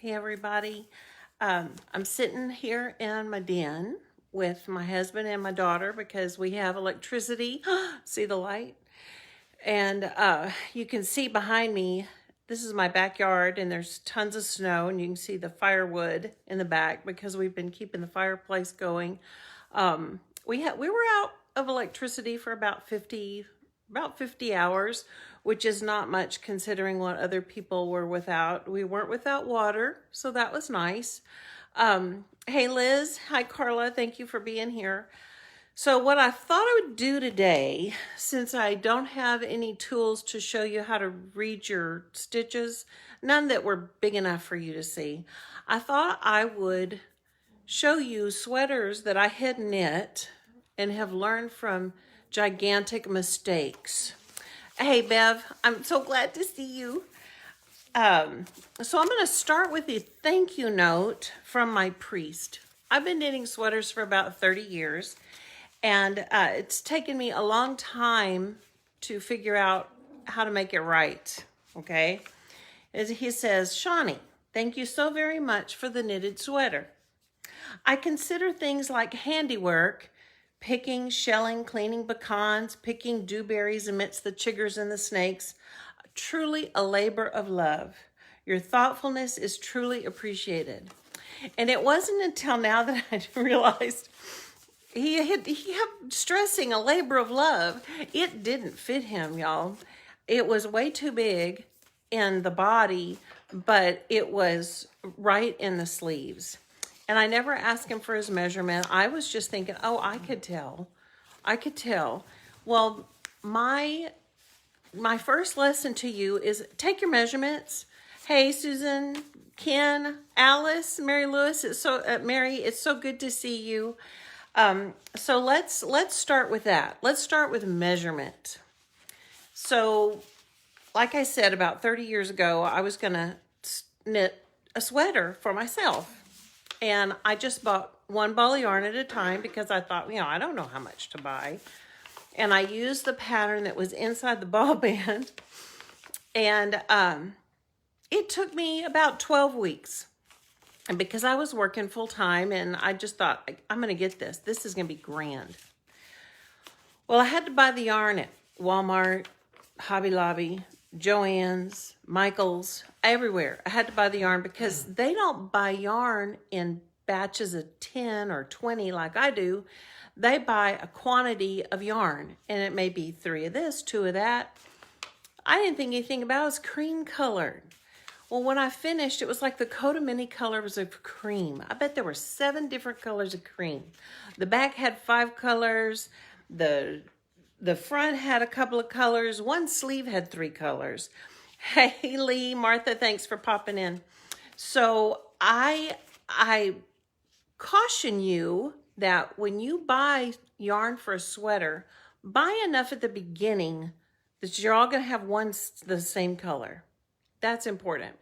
Hey everybody. I'm sitting here in my den with my husband and my daughter because we have electricity. See the light? And you can see behind me, this is my backyard and there's tons of snow and you can see the firewood in the back because we've been keeping the fireplace going. We were out of electricity for about 50 hours, which is not much considering what other people were without. We weren't without water, so that was nice. Hey Liz, hi Carla, thank you for being here. So what I thought I would do today, since I don't have any tools to show you how to read your stitches, none that were big enough for you to see, I thought I would show you sweaters that I had knit and have learned from gigantic mistakes. Hey Bev, I'm so glad to see you. So I'm going to start with a thank you note from my priest. I've been knitting sweaters for about 30 years, and it's taken me a long time to figure out how to make it right, okay? As he says, Shawnee, thank you so very much for the knitted sweater. I consider things like handiwork, picking, shelling, cleaning pecans, picking dewberries amidst the chiggers and the snakes, truly a labor of love. Your thoughtfulness is truly appreciated. And it wasn't until now that I realized he kept stressing a labor of love. It didn't fit him, y'all. It was way too big in the body, but it was right in the sleeves. And I never asked him for his measurement. I was just thinking, oh, I could tell. Well, my first lesson to you is take your measurements. Hey, Susan, Ken, Alice, Mary Lewis, Mary, it's so good to see you. So let's start with that. Let's start with measurement. So, like I said, about 30 years ago, I was going to knit a sweater for myself. And I just bought one ball of yarn at a time because I thought, I don't know how much to buy. And I used the pattern that was inside the ball band. And it took me about 12 weeks. And because I was working full time and I just thought, I'm going to get this. This is going to be grand. Well, I had to buy the yarn at Walmart, Hobby Lobby, Joann's, Michael's, everywhere. I had to buy the yarn because they don't buy yarn in batches of 10 or 20 like I do. They buy a quantity of yarn, and it may be 3 of this, 2 of that. I didn't think anything about it. It was cream colored. Well, when I finished, it was like the coat of many colors of cream. I bet there were 7 different colors of cream. The back had 5 colors. The front had a couple of colors. One sleeve had 3 colors. Hey, Lee, Martha, thanks for popping in. So I caution you that when you buy yarn for a sweater, buy enough at the beginning that you're all going to have the same color. That's important.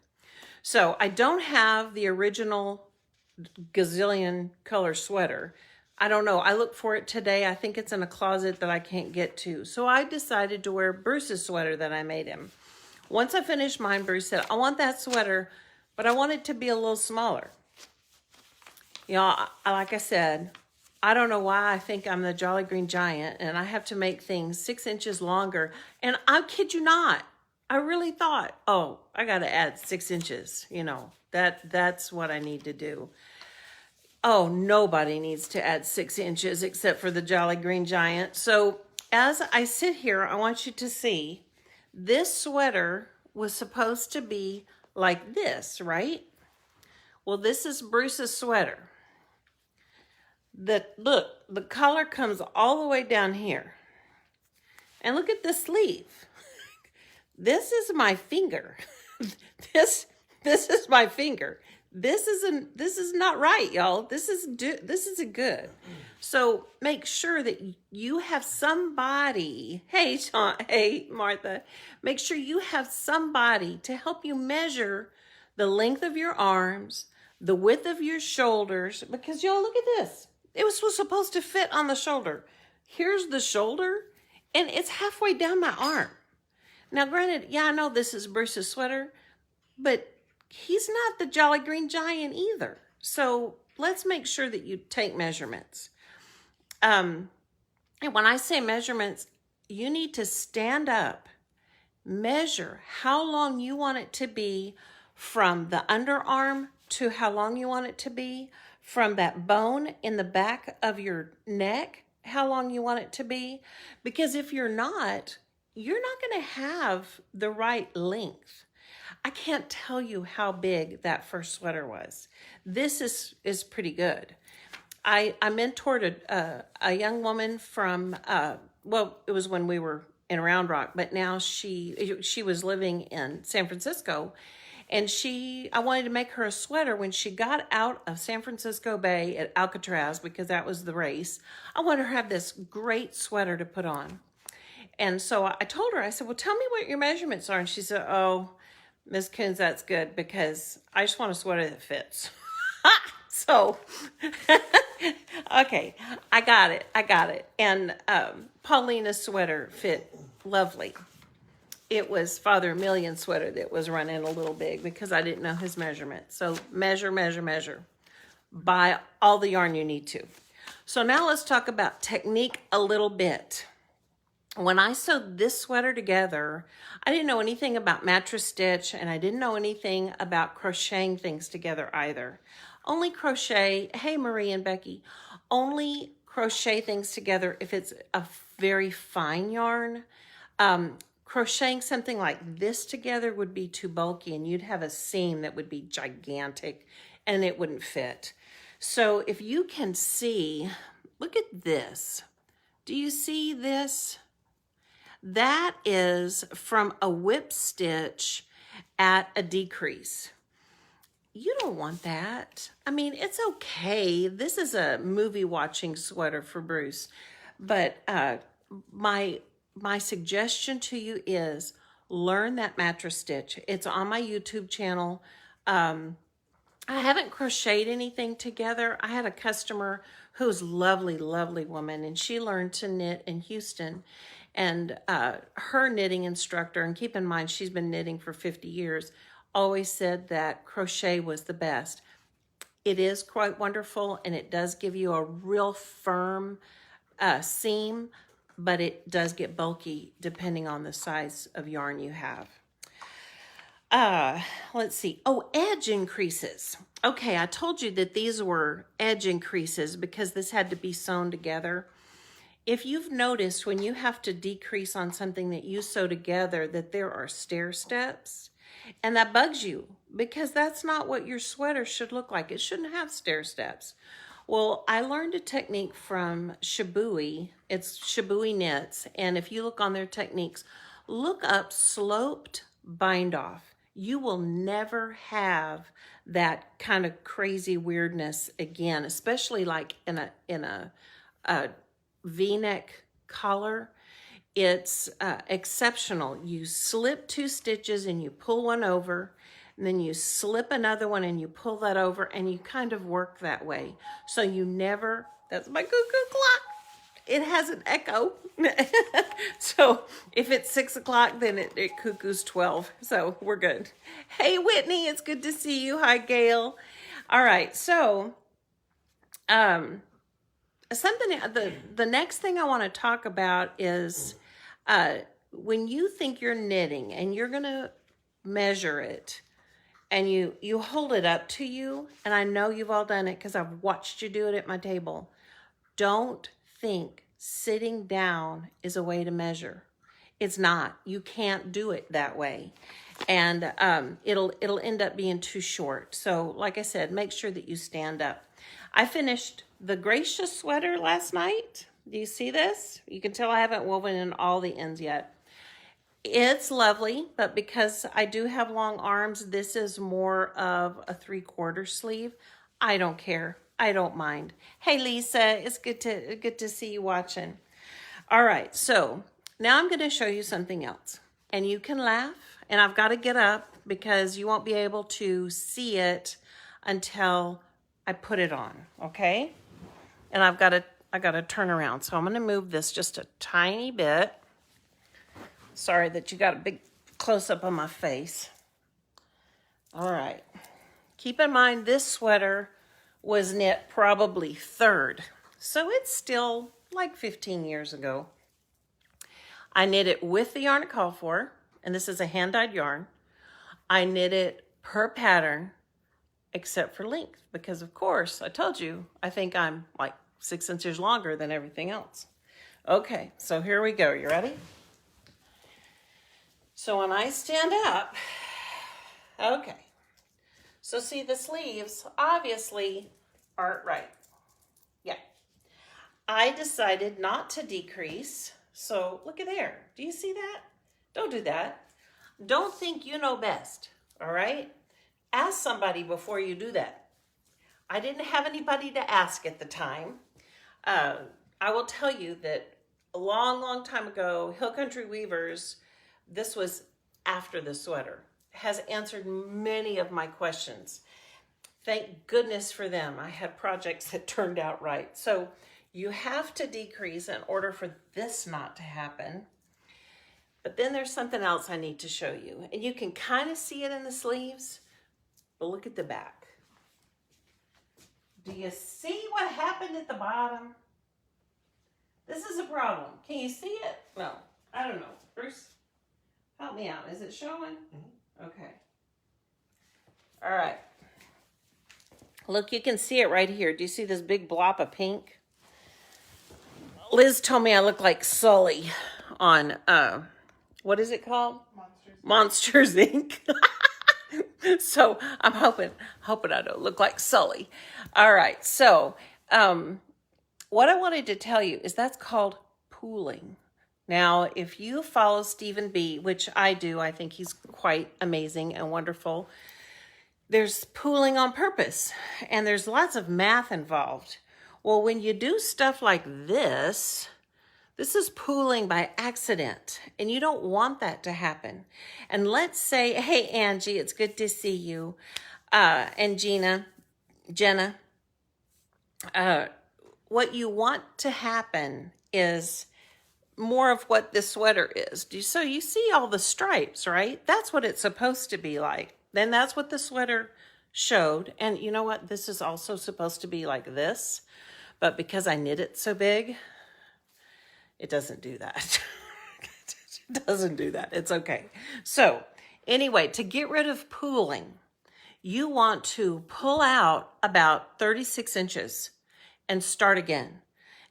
So I don't have the original gazillion color sweater. I don't know. I looked for it today. I think it's in a closet that I can't get to. So I decided to wear Bruce's sweater that I made him. Once I finished mine, Bruce said, I want that sweater, but I want it to be a little smaller. Like I said, I don't know why I think I'm the Jolly Green Giant and I have to make things 6 inches longer. And I kid you not, I really thought, oh, I got to add 6 inches. That's what I need to do. Oh, nobody needs to add 6 inches except for the Jolly Green Giant. So as I sit here, I want you to see this sweater was supposed to be like this, right? Well, this is Bruce's sweater. Look, the collar comes all the way down here. And look at the sleeve. This is my finger. This is my finger. This is not right, y'all. This isn't good. So make sure that you have somebody. Hey, Sean. Hey, Martha. Make sure you have somebody to help you measure the length of your arms, the width of your shoulders. Because y'all, look at this. It was supposed to fit on the shoulder. Here's the shoulder, and it's halfway down my arm. Now, granted, I know this is Bruce's sweater, but he's not the Jolly Green Giant either. So let's make sure that you take measurements. And when I say measurements, you need to stand up, measure how long you want it to be from the underarm to how long you want it to be from that bone in the back of your neck, how long you want it to be. Because if you're not going to have the right length. I can't tell you how big that first sweater was. This is pretty good. I mentored a young woman from, well, it was when we were in Round Rock, but now she was living in San Francisco, and I wanted to make her a sweater when she got out of San Francisco Bay at Alcatraz, because that was the race. I wanted her to have this great sweater to put on. And so I told her, I said, well, tell me what your measurements are. And she said, oh, Ms. Coons, that's good, because I just want a sweater that fits. So, okay, I got it. And Paulina's sweater fit lovely. It was Father Emilion's sweater that was running a little big because I didn't know his measurement. So measure. Buy all the yarn you need to. So now let's talk about technique a little bit. When I sewed this sweater together, I didn't know anything about mattress stitch, and I didn't know anything about crocheting things together either. Only crochet, hey Marie and Becky, only crochet things together if it's a very fine yarn. Crocheting something like this together would be too bulky, and you'd have a seam that would be gigantic and it wouldn't fit. So if you can see, look at this. Do you see this? That is from a whip stitch at a decrease. You don't want that. I mean, it's okay. This is a movie watching sweater for Bruce. But my suggestion to you is learn that mattress stitch. It's on my YouTube channel. I haven't crocheted anything together. I had a customer who's lovely, lovely woman, and she learned to knit in Houston. And her knitting instructor, and keep in mind she's been knitting for 50 years, always said that crochet was the best. It is quite wonderful, and it does give you a real firm seam, but it does get bulky depending on the size of yarn you have. Let's see. Oh, edge increases. Okay, I told you that these were edge increases because this had to be sewn together. If you've noticed when you have to decrease on something that you sew together that there are stair steps, and that bugs you because that's not what your sweater should look like. It shouldn't have stair steps. Well, I learned a technique from Shibui. It's Shibui Knits, and if you look on their techniques, look up sloped bind off. You will never have that kind of crazy weirdness again, especially like in a V-neck collar. It's exceptional. You slip 2 stitches and you pull one over, and then you slip another one and you pull that over, and you kind of work that way. So you never, that's my cuckoo clock. It has an echo. So if it's 6 o'clock, then it cuckoos 12. So we're good. Hey, Whitney, it's good to see you. Hi, Gail. All right. So, the next thing I want to talk about is when you think you're knitting and you're going to measure it and you hold it up to you, and I know you've all done it because I've watched you do it at my table. Don't think sitting down is a way to measure. It's not. You can't do it that way. And it'll end up being too short. So like I said, make sure that you stand up. I finished the Gracious sweater last night. Do you see this? You can tell I haven't woven in all the ends yet. It's lovely, but because I do have long arms, this is more of a 3/4 sleeve. I don't care. I don't mind. Hey, Lisa, it's good to see you watching. All right, so now I'm going to show you something else. And you can laugh, and I've got to get up because you won't be able to see it until I put it on, okay? And I got to turn around. So I'm going to move this just a tiny bit. Sorry that you got a big close-up on my face. All right. Keep in mind this sweater was knit probably third. So it's still like 15 years ago. I knit it with the yarn it called for, and this is a hand-dyed yarn. I knit it per pattern except for length because, of course, I told you, I think I'm like 6 inches longer than everything else. Okay, so here we go. You ready? So when I stand up, okay. So see, the sleeves obviously aren't right. Yeah. I decided not to decrease. So look at there. Do you see that? Don't do that. Don't think you know best, all right? Ask somebody before you do that. I didn't have anybody to ask at the time. I will tell you that a long, long time ago, Hill Country Weavers, this was after the sweater, has answered many of my questions. Thank goodness for them. I had projects that turned out right. So you have to decrease in order for this not to happen. But then there's something else I need to show you. And you can kind of see it in the sleeves, but look at the back. Do you see what happened at the bottom? This is a problem. Can you see it? No, I don't know. Bruce, help me out. Is it showing? Mm-hmm. Okay. All right. Look, you can see it right here. Do you see this big blob of pink? Liz told me I look like Sully on, what is it called? Monsters Inc. So I'm hoping I don't look like Sully. All right. So what I wanted to tell you is that's called pooling. Now, if you follow Stephen B., which I do, I think he's quite amazing and wonderful. There's pooling on purpose, and there's lots of math involved. Well, when you do stuff like this is pooling by accident, and you don't want that to happen. And let's say, hey, Angie, it's good to see you, and Jenna, what you want to happen is more of what this sweater is. So you see all the stripes, right? That's what it's supposed to be like. Then that's what the sweater showed. And you know what? This is also supposed to be like this. But because I knit it so big, it doesn't do that. It doesn't do that. It's okay. So anyway, to get rid of pooling, you want to pull out about 36 inches and start again.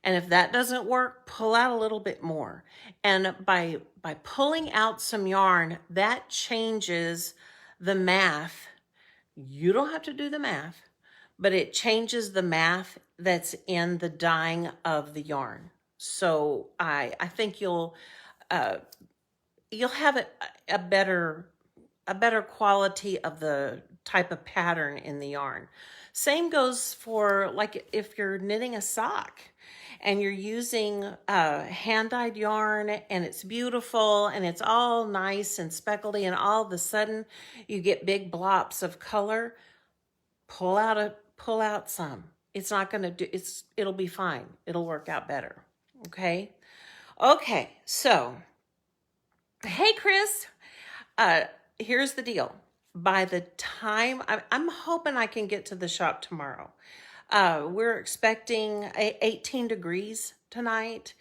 And if that doesn't work, pull out a little bit more. And by pulling out some yarn, that changes the math. You don't have to do the math, but it changes the math that's in the dyeing of the yarn. So I think you'll have a better quality of the type of pattern in the yarn. Same goes for like if you're knitting a sock and you're using hand-dyed yarn and it's beautiful and it's all nice and speckledy, and all of a sudden you get big blobs of color, pull out some. It's not going to do, it'll be fine. It'll work out better. Okay. So, hey, Chris, here's the deal. By the time, I'm hoping I can get to the shop tomorrow. We're expecting 18 degrees tonight,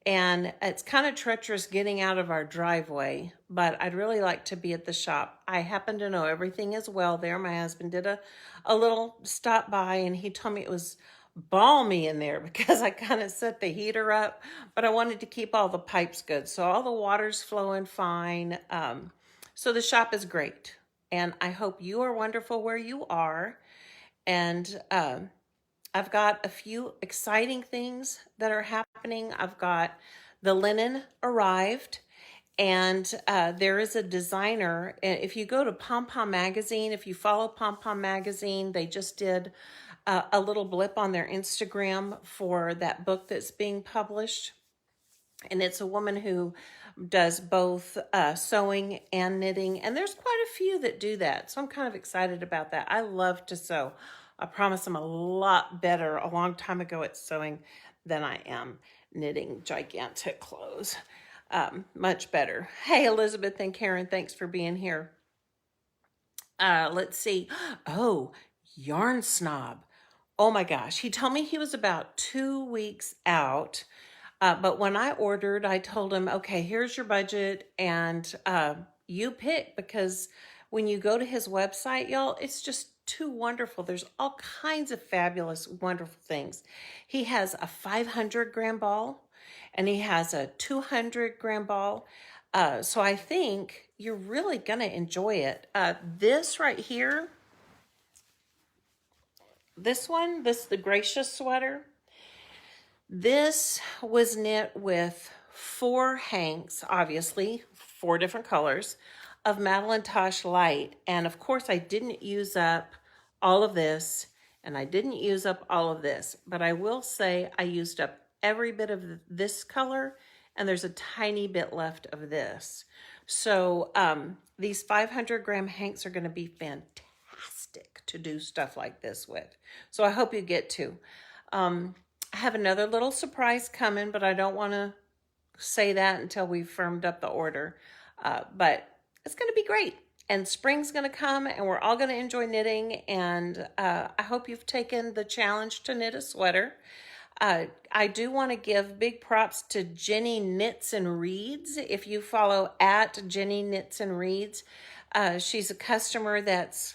and it's kind of treacherous getting out of our driveway, but I'd really like to be at the shop. I happen to know everything is well there. My husband did a little stop by, and he told me it was balmy in there because I kind of set the heater up, but I wanted to keep all the pipes good. So all the water's flowing fine. So the shop is great. And I hope you are wonderful where you are. And I've got a few exciting things that are happening. I've got the linen arrived, and there is a designer. If you go to Pom Pom Magazine, if you follow Pom Pom Magazine, they just did a little blip on their Instagram for that book that's being published. And it's a woman who does both sewing and knitting. And there's quite a few that do that. So I'm kind of excited about that. I love to sew. I promise I'm a lot better a long time ago at sewing than I am knitting gigantic clothes. Much better. Hey, Elizabeth and Karen, thanks for being here. Let's see. Oh, Yarn Snob. Oh my gosh. He told me he was about 2 weeks out. But when I ordered, I told him, okay, here's your budget and you pick, because when you go to his website, y'all, it's just too wonderful. There's all kinds of fabulous, wonderful things. He has a 500-gram ball and he has a 200-gram ball. So I think you're really going to enjoy it. This right here, the Gracious sweater, this was knit with 4 hanks, obviously, 4 different colors of Madeline Tosh Light. And of course, I didn't use up all of this, and I didn't use up all of this, but I will say I used up every bit of this color, and there's a tiny bit left of this. So these 500-gram hanks are going to be fantastic to do stuff like this with. So I hope you get to. I have another little surprise coming, but I don't want to say that until we've firmed up the order. But it's going to be great. And spring's going to come, and we're all going to enjoy knitting. And I hope you've taken the challenge to knit a sweater. I do want to give big props to Jenny Knits and Reads. If you follow at Jenny Knits and Reads, she's a customer that's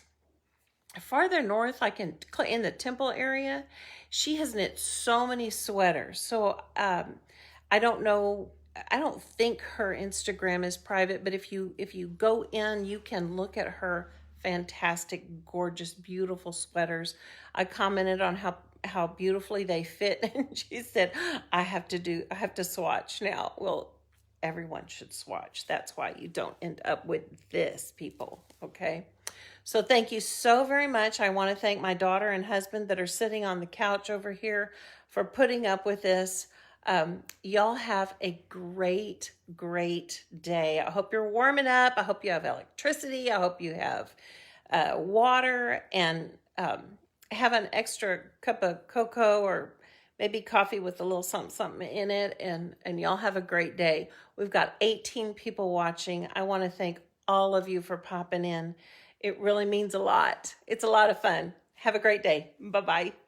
farther north, like in the Temple area. She has knit so many sweaters. So I don't know. I don't think her Instagram is private, but if you go in, you can look at her fantastic, gorgeous, beautiful sweaters. I commented on how beautifully they fit, and she said, I have to swatch now. Well, everyone should swatch. That's why you don't end up with this, people. Okay. So thank you so very much. I want to thank my daughter and husband that are sitting on the couch over here for putting up with this. Y'all have a great, great day. I hope you're warming up. I hope you have electricity. I hope you have water, and have an extra cup of cocoa or maybe coffee with a little something in it, and y'all have a great day. We've got 18 people watching. I want to thank all of you for popping in. It really means a lot. It's a lot of fun. Have a great day. Bye-bye.